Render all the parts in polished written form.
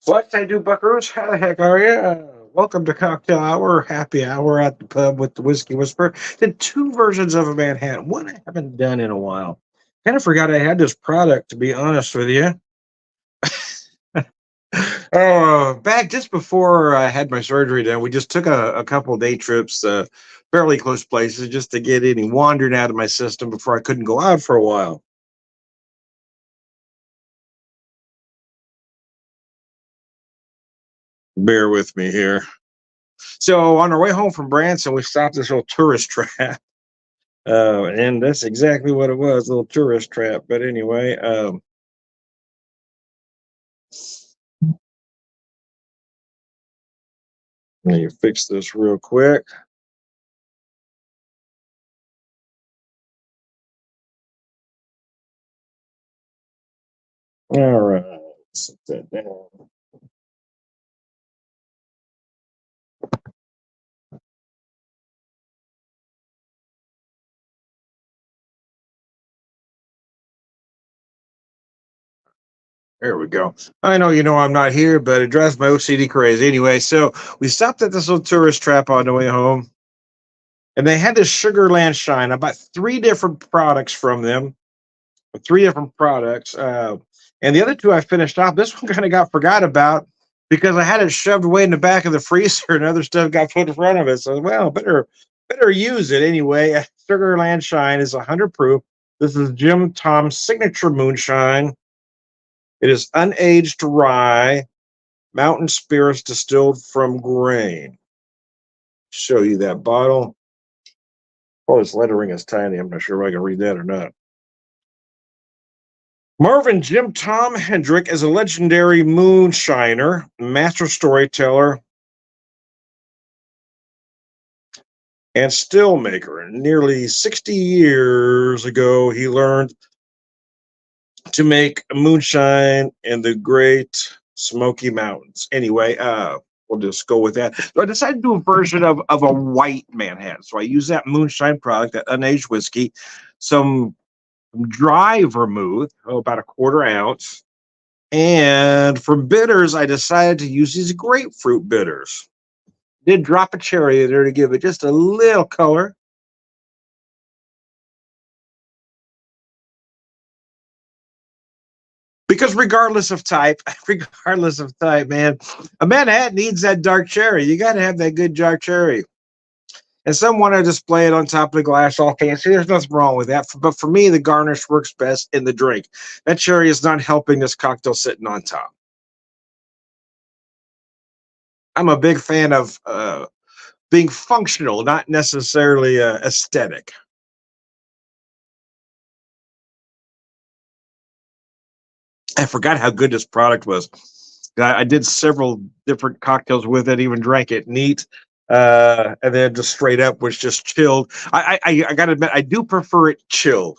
What I do, Buckaroos? How the heck are you? Welcome to Cocktail Hour, Happy Hour at the pub with the Whiskey Whisperer. Did two versions of a Manhattan. One I haven't done in a while. Kind of forgot I had this product, to be honest with you. Back just before I had my surgery done, we just took a couple day trips, fairly close places, just to get any wandering out of my system before I couldn't go out for a while. Bear with me here. So on our way home from Branson, we stopped this little tourist trap. And that's exactly what it was, a little tourist trap. But anyway, let me fix this real quick. All right, set that down. There we go. I know you know I'm not here, but it drives my OCD crazy. Anyway, so we stopped at this little tourist trap on the way home, and they had this Sugarland Shine. I bought three different products from them, three different products. And the other two I finished off. This one kind of got forgot about because I had it shoved away in the back of the freezer, and other stuff got put in front of it. So, well, better use it anyway. Sugarland Shine is 100 proof. This is Jim Tom's signature moonshine. It is unaged rye, mountain spirits distilled from grain. Show you that bottle. Oh, this lettering is tiny. I'm not sure if I can read that or not. Marvin Jim Tom Hendrick is a legendary moonshiner, master storyteller, and still maker. Nearly 60 years ago, he learned to make moonshine in the Great Smoky Mountains. Anyway, we'll just go with that. So I decided to do a version of a white Manhattan. So I use that moonshine product, that unaged whiskey, some dry vermouth, about a quarter ounce. And for bitters, I decided to use these grapefruit bitters. Did drop a cherry in there to give it just a little color. Because regardless of type, man, a Manhattan needs that dark cherry. You got to have that good dark cherry. And some want to display it on top of the glass all fancy. There's nothing wrong with that. But for me, the garnish works best in the drink. That cherry is not helping this cocktail sitting on top. I'm a big fan of being functional, not necessarily aesthetic. I forgot how good this product was. I did several different cocktails with it, even drank it neat. And then just straight up was just chilled. I got to admit, I do prefer it chilled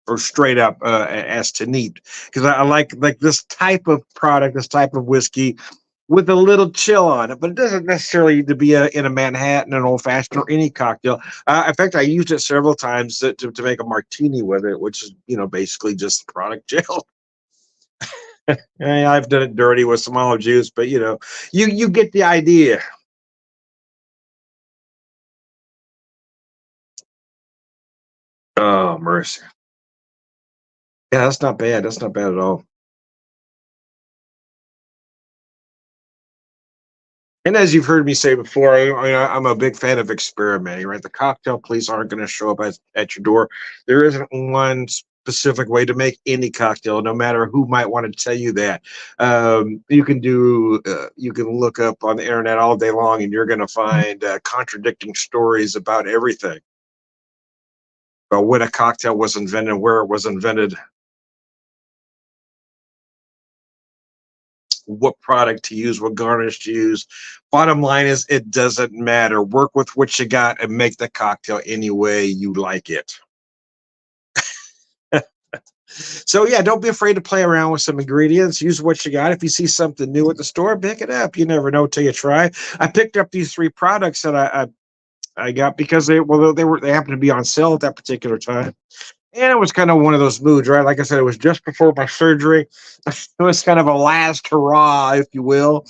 or straight up as to neat because I like this type of product, this type of whiskey with a little chill on it, but it doesn't necessarily need to be in a Manhattan, an old fashioned, or any cocktail. In fact, I used it several times to make a martini with it, which is basically just product chill. I've done it dirty with some olive juice, but you get the idea. Oh mercy! Yeah, that's not bad. That's not bad at all. And as you've heard me say before, I'm a big fan of experimenting. Right, the cocktail police aren't going to show up at your door. There isn't one specific way to make any cocktail, no matter who might want to tell you that. You can look up on the internet all day long, and you're going to find contradicting stories about everything, about when a cocktail was invented, where it was invented, what product to use, what garnish to use. Bottom line is, it doesn't matter. Work with what you got and make the cocktail any way you like it. So yeah, don't be afraid to play around with some ingredients. Use what you got. If you see something new at the store, pick it up. You never know till you try. I picked up these three products that I got because they happened to be on sale at that particular time. And it was kind of one of those moods, right? Like I said, it was just before my surgery. It was kind of a last hurrah, if you will.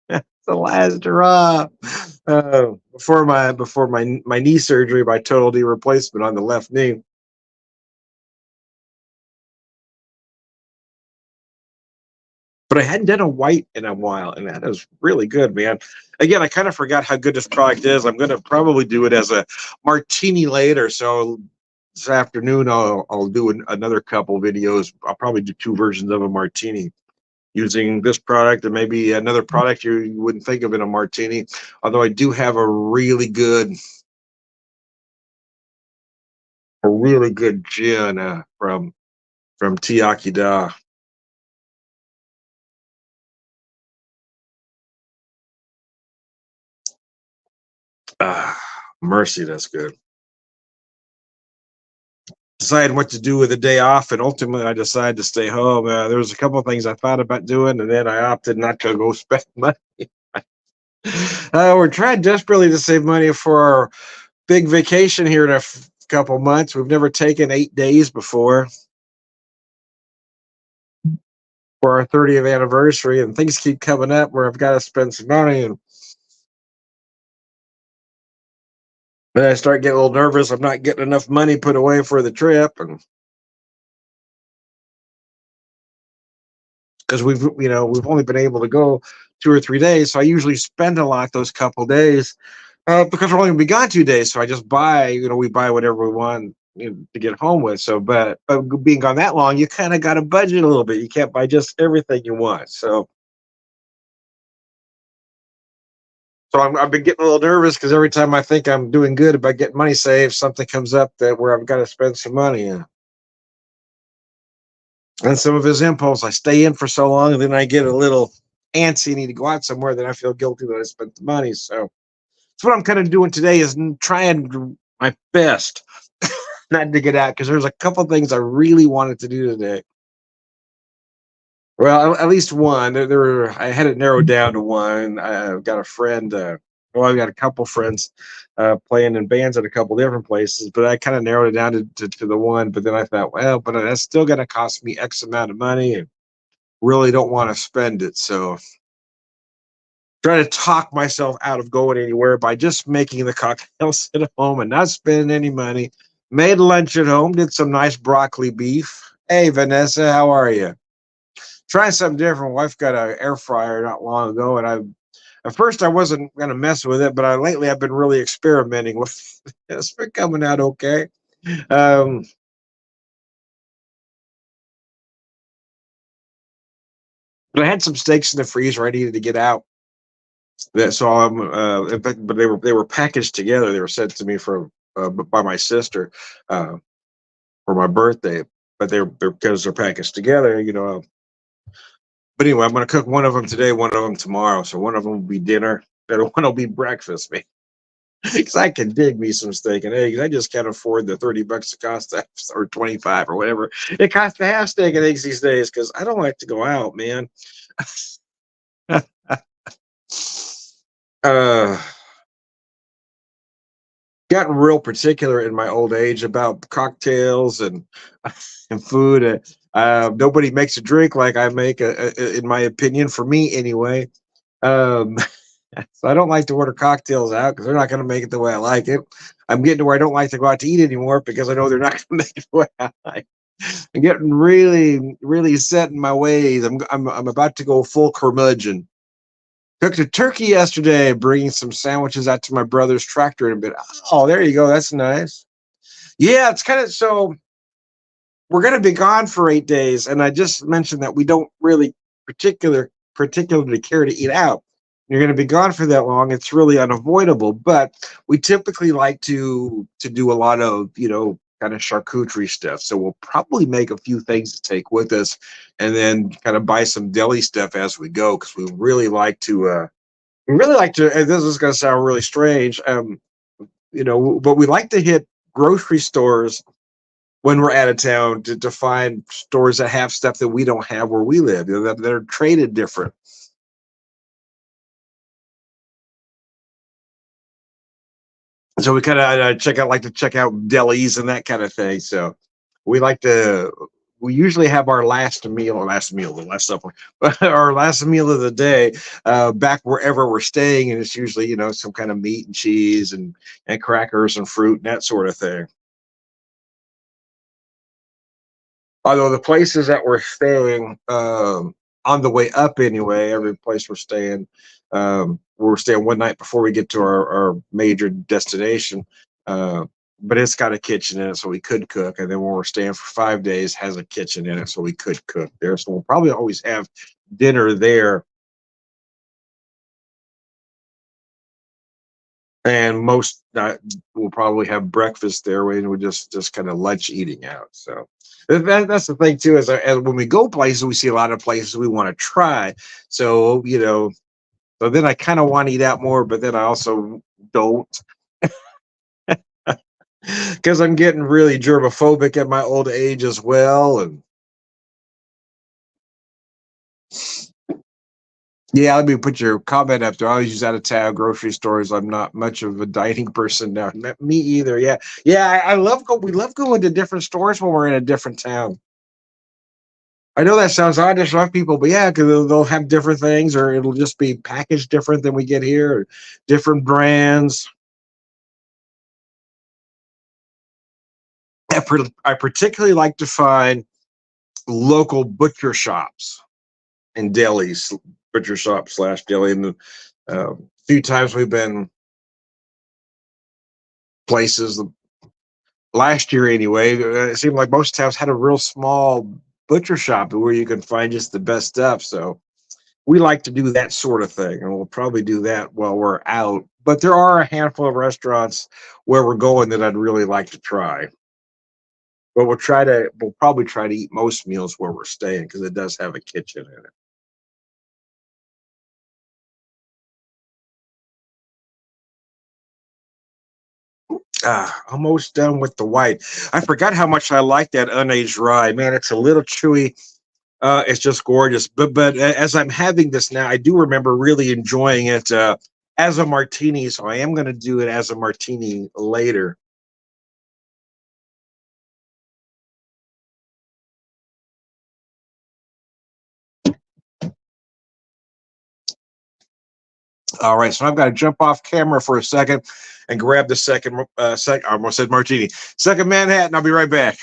The last hurrah before my knee surgery, my total knee replacement on the left knee. But I hadn't done a white in a while, and that is really good, man. Again, I kind of forgot how good this product is. I'm going to probably do it as a martini later. So this afternoon, I'll do another couple videos. I'll probably do two versions of a martini using this product and maybe another product you wouldn't think of in a martini. Although I do have a really good gin from Tiakida. Ah, mercy, that's good. Deciding what to do with the day off, and ultimately I decided to stay home. There was a couple of things I thought about doing, and then I opted not to go spend money. We're trying desperately to save money for our big vacation here in a couple months. We've never taken 8 days before for our 30th anniversary, and things keep coming up where I've got to spend some money, and then I start getting a little nervous. I'm not getting enough money put away for the trip, and because we've only been able to go 2 or 3 days, so I usually spend a lot those couple days because we're only gonna be gone 2 days. So I just buy, we buy whatever we want, to get home with. So, but being gone that long, you kind of got to budget a little bit. You can't buy just everything you want. So I've been getting a little nervous because every time I think I'm doing good about getting money saved, something comes up where I've got to spend some money. And some of his impulse, I stay in for so long, and then I get a little antsy, need to go out somewhere. Then I feel guilty that I spent the money. So that's what I'm kind of doing today is trying my best not to get out because there's a couple things I really wanted to do today. Well, at least one. I had it narrowed down to one. I've got a friend. I've got a couple friends playing in bands at a couple different places, but I kind of narrowed it down to the one. But then I thought, well, but that's still going to cost me X amount of money, and really don't want to spend it. So trying to talk myself out of going anywhere by just making the cocktails at home and not spending any money. Made lunch at home, did some nice broccoli beef. Hey, Vanessa, how are you? Trying something different. Wife got an air fryer not long ago, and at first I wasn't gonna mess with it, but lately I've been really experimenting with it. It's been coming out okay. Um, but I had some steaks in the freezer I needed to get out. So in fact, but they were packaged together. They were sent to me by my sister uh, for my birthday. But they're because they're packaged together. But anyway, I'm gonna cook one of them today, one of them tomorrow. So one of them will be dinner, the other one will be breakfast. Because I can dig me some steak and eggs. I just can't afford the $30 it costs or 25 or whatever it costs to have steak and eggs these days. Because I don't like to go out, man. uh, Gotten real particular in my old age about cocktails and and food. Nobody makes a drink like I make, in my opinion, for me anyway. Um, so I don't like to order cocktails out because they're not going to make it the way I like it. I'm getting to where I don't like to go out to eat anymore because I know they're not going to make it the way I like. I'm getting really, really set in my ways. I'm about to go full curmudgeon. Cooked a turkey yesterday, bringing some sandwiches out to my brother's tractor in a bit. Oh, there you go. That's nice. Yeah, it's kind of so we're going to be gone for 8 days, and I just mentioned that we don't really particularly care to eat out. You're going to be gone for that long; it's really unavoidable. But we typically like to do a lot of kind of charcuterie stuff. So we'll probably make a few things to take with us, and then kind of buy some deli stuff as we go because we really like to. We really like to. And this is going to sound really strange, but we like to hit grocery stores when we're out of town to find stores that have stuff that we don't have where we live, that are traded different. So we kind of like to check out delis and that kind of thing. So we like to. We usually have our the last supper, our last meal of the day back wherever we're staying, and it's usually some kind of meat and cheese and crackers and fruit and that sort of thing. Although the places that we're staying on the way up anyway, every place we're staying one night before we get to our major destination. Uh, but it's got a kitchen in it, so we could cook. And then when we're staying for 5 days, has a kitchen in it, so we could cook there. So we'll probably always have dinner there, and most we'll probably have breakfast there, and we just kind of lunch eating out. So that's the thing too. As when we go places, we see a lot of places we want to try. So so then I kind of want to eat out more, but then I also don't because I'm getting really germophobic at my old age as well. And yeah, let me put your comment up there. I always use out of town grocery stores. I'm not much of a dining person now. Me either. Yeah, yeah. I love We love going to different stores when we're in a different town. I know that sounds odd to some people, but yeah, because they'll have different things, or it'll just be packaged different than we get here, or different brands. I particularly like to find local butcher shops and delis, butcher shop slash deli. And a few times we've been places last year anyway. It seemed like most towns had a real small butcher shop where you can find just the best stuff. So we like to do that sort of thing, and we'll probably do that while we're out. But there are a handful of restaurants where we're going that I'd really like to try. But we'll probably try to eat most meals where we're staying because it does have a kitchen in it. Almost done with the white. I forgot how much I like that unaged rye. Man, it's a little chewy. It's just gorgeous. But as I'm having this now, I do remember really enjoying it as a martini. So I am going to do it as a martini later. All right, so I've got to jump off camera for a second and grab the I almost said martini, second Manhattan. I'll be right back.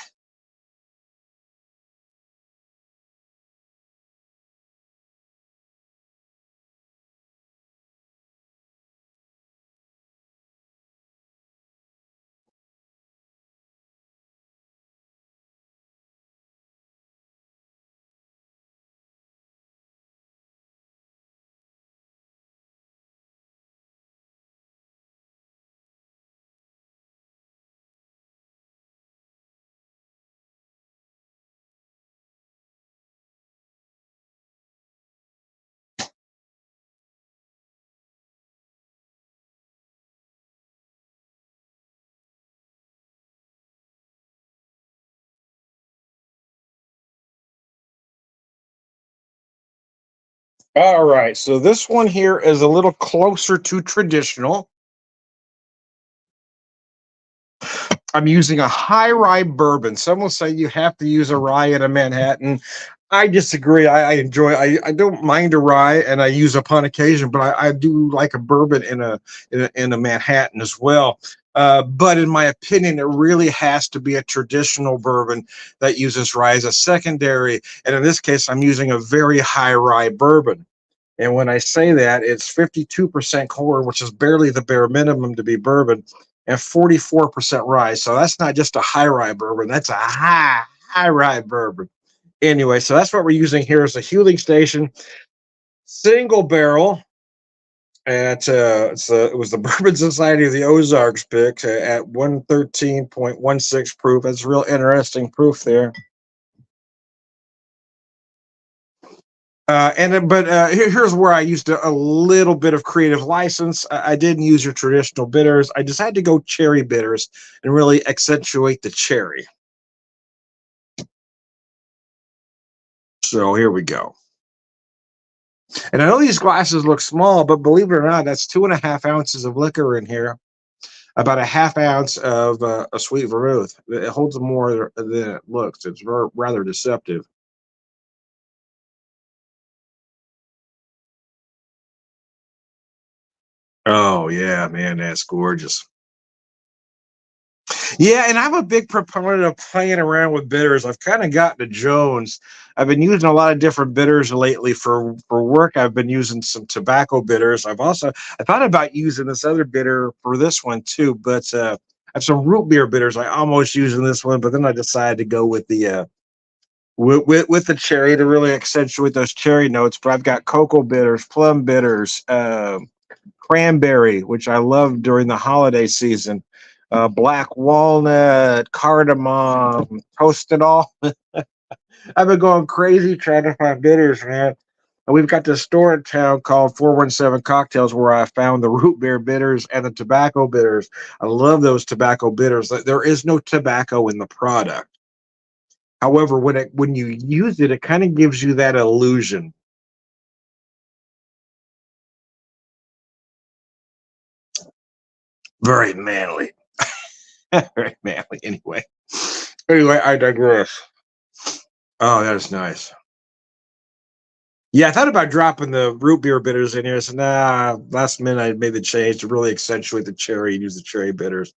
All right, so this one here is a little closer to traditional. I'm using a high rye bourbon. Some will say you have to use a rye in a Manhattan. I disagree. I don't mind a rye, and I use upon occasion, but I do like a bourbon in a Manhattan as well. But in my opinion, it really has to be a traditional bourbon that uses rye as a secondary. And in this case, I'm using a very high rye bourbon. And when I say that, it's 52% corn, which is barely the bare minimum to be bourbon, and 44% rye. So that's not just a high rye bourbon, that's a high rye bourbon. Anyway, so that's what we're using here is a Huling Station single barrel. It was the Bourbon Society of the Ozarks pick at 113.16 proof. That's real interesting proof there. Here's where I used a little bit of creative license. I didn't use your traditional bitters. I decided to go cherry bitters and really accentuate the cherry. So here we go. And I know these glasses look small, but believe it or not, that's 2.5 ounces of liquor in here. about a half ounce of a sweet vermouth. It holds more than it looks. It's rather deceptive. Oh yeah, man, that's gorgeous. Yeah, and I'm a big proponent of playing around with bitters. I've kind of gotten to Jones. I've been using a lot of different bitters lately for work. I've been using some tobacco bitters. I thought about using this other bitter for this one too, but I have some root beer bitters. I almost using this one, but then I decided to go with the with the cherry to really accentuate those cherry notes. But I've got cocoa bitters, plum bitters, cranberry, which I love during the holiday season, black walnut, cardamom, toasted all. I've been going crazy trying to find bitters, man. And we've got this store in town called 417 Cocktails where I found the root beer bitters and the tobacco bitters. I love those tobacco bitters. There is no tobacco in the product. However, when you use it, it kind of gives you that illusion. Very manly. Very manly. Anyway, I digress. Oh, that is nice. Yeah, I thought about dropping the root beer bitters in here. So nah, last minute I made the change to really accentuate the cherry and use the cherry bitters.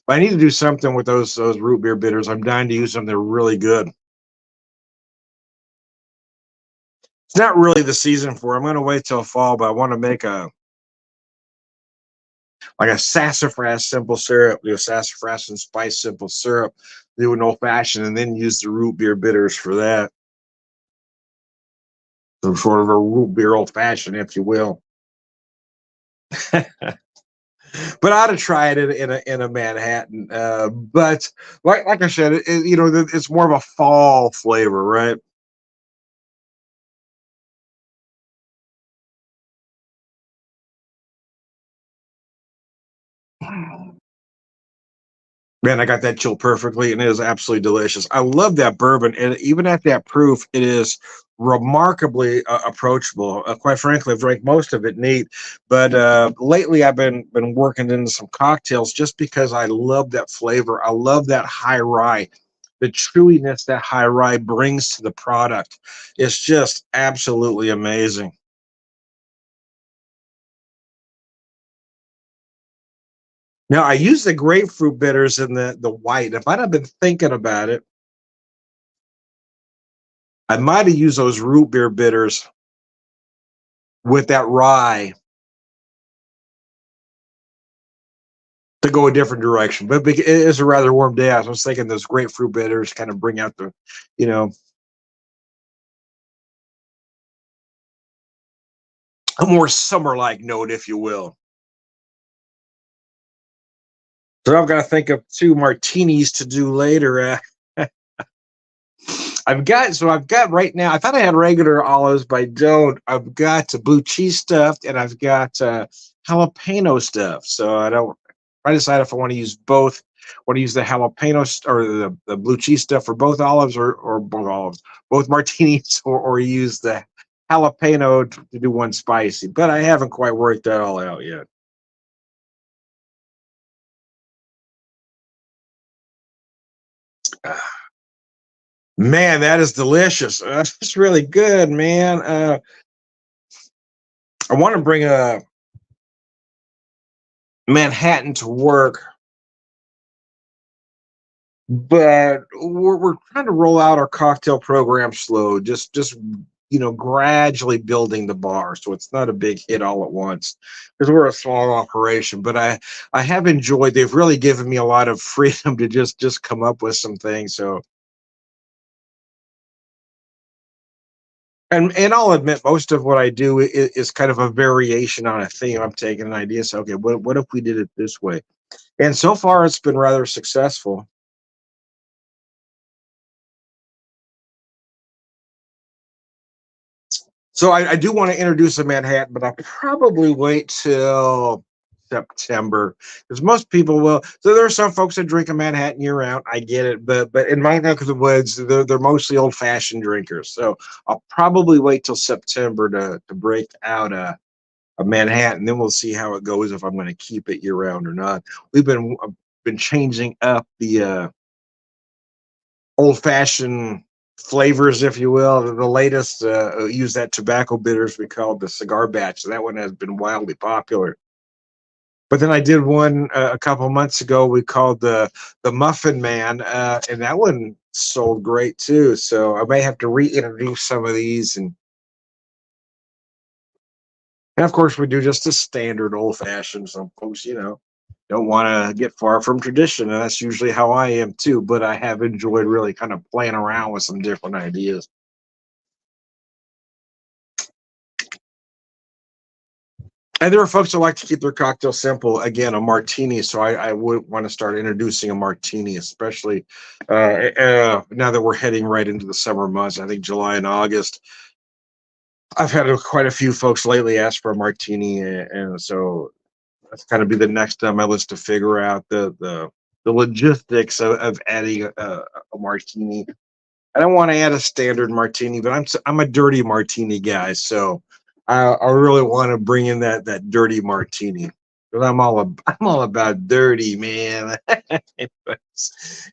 But I need to do something with those root beer bitters. I'm dying to use them. They're really good. It's not really the season for it. I'm gonna wait till fall, but I want to make a like a sassafras simple syrup, do a sassafras and spice simple syrup, do an old fashioned, and then use the root beer bitters for that. Some sort of a root beer old fashioned, if you will. But I ought to try it in a Manhattan. But like I said, it's more of a fall flavor, right? Man, I got that chill perfectly, and it is absolutely delicious. I love that bourbon, and even at that proof, it is remarkably approachable. Quite frankly, I've drank most of it neat, but lately I've been working into some cocktails just because I love that flavor. I love that high rye, the chewiness that high rye brings to the product. It's just absolutely amazing. Now I use the grapefruit bitters in the white. If I'd have been thinking about it, I might have used those root beer bitters with that rye to go a different direction. But it is a rather warm day. I was thinking those grapefruit bitters kind of bring out you know, a more summer-like note, if you will. So I've got to think of two martinis to do later. I've got right now. I thought I had regular olives, but I don't. I've got blue cheese stuffed, and I've got jalapeno stuff. So I don't. I decide if I want to use both. Want to use the jalapeno or the blue cheese stuff for both olives or both olives, both martinis, or use the jalapeno to do one spicy. But I haven't quite worked that all out yet. Man, that is delicious. That's really good, man. I want to bring a Manhattan to work, but we're trying to roll out our cocktail program slow, just gradually building the bar, so it's not a big hit all at once because we're a small operation. But I have enjoyed. They've really given me a lot of freedom to just come up with some things. So and I'll admit most of what I do is kind of a variation on a theme. I'm taking an idea, so okay, what if we did it this way? And so far, it's been rather successful. So I do want to introduce a Manhattan, but I'll probably wait till September because most people will. So there are some folks that drink a Manhattan year round. I get it, but in my neck of the woods, they're mostly old fashioned drinkers. So I'll probably wait till September to break out a Manhattan. Then we'll see how it goes if I'm going to keep it year round or not. We've been changing up the old fashioned flavors, if you will. The latest use that tobacco bitters we call the cigar batch. That one has been wildly popular. But then I did one a couple months ago. We called the Muffin Man, and that one sold great too. So I may have to reintroduce some of these, and of course we do just a standard old fashioned. Some folks, don't want to get far from tradition, and that's usually how I am too. But I have enjoyed really kind of playing around with some different ideas. And there are folks that like to keep their cocktail simple. Again, a martini. So I would want to start introducing a martini, especially now that we're heading right into the summer months. I think July and August. I've had quite a few folks lately ask for a martini, and so that's kind of be the next on my list to figure out the logistics of adding a martini. I don't want to add a standard martini, but I'm a dirty martini guy, so I really want to bring in that dirty martini because I'm all about dirty, man.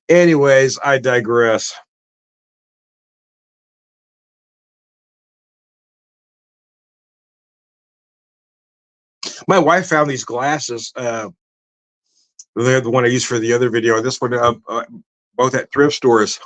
Anyways, I digress. My wife found these glasses. They're the one I used for the other video. This one, both at thrift stores.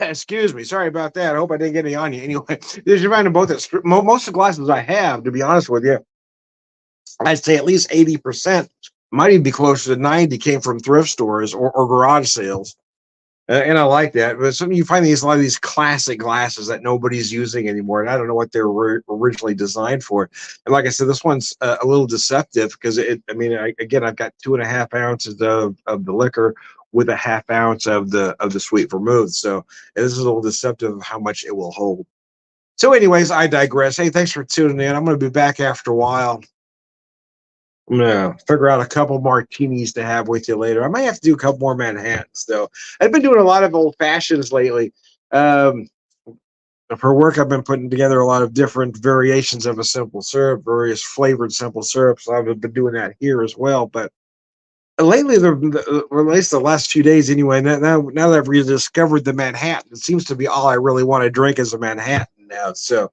Excuse me. Sorry about that. I hope I didn't get any on you. Anyway, you find them both at most of the glasses I have, to be honest with you, I'd say at least 80%, might even be closer to 90, came from thrift stores or garage sales. And I like that. But some you find a lot of these classic glasses that nobody's using anymore, and I don't know what they were originally designed for. And like I said, this one's a little deceptive because I mean, again, I've got 2.5 ounces of the liquor with a half ounce of the sweet vermouth. So this is a little deceptive of how much it will hold. So, anyways, I digress. Hey, thanks for tuning in. I'm going to be back after a while. I'm gonna figure out a couple martinis to have with you later. I might have to do a couple more Manhattans though. I've been doing a lot of old fashions lately. Um, for work, I've been putting together a lot of different variations of a simple syrup, various flavored simple syrups. I've been doing that here as well. But lately, or at least the last few days anyway, now that I've rediscovered the Manhattan, it seems to be all I really want to drink is a Manhattan now. So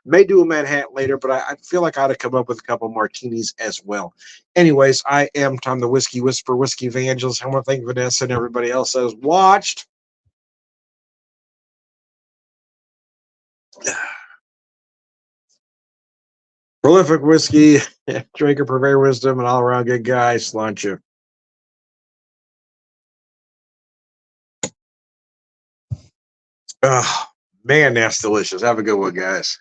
may do a Manhattan later, but I feel like I ought to come up with a couple martinis as well. Anyways, I am Tom the Whiskey Whisperer, Whiskey Evangelist. I want to thank Vanessa and everybody else that has watched. Prolific whiskey, drinker, purveyor wisdom, and all around good guy. Sláinte. Oh, man, that's delicious. Have a good one, guys.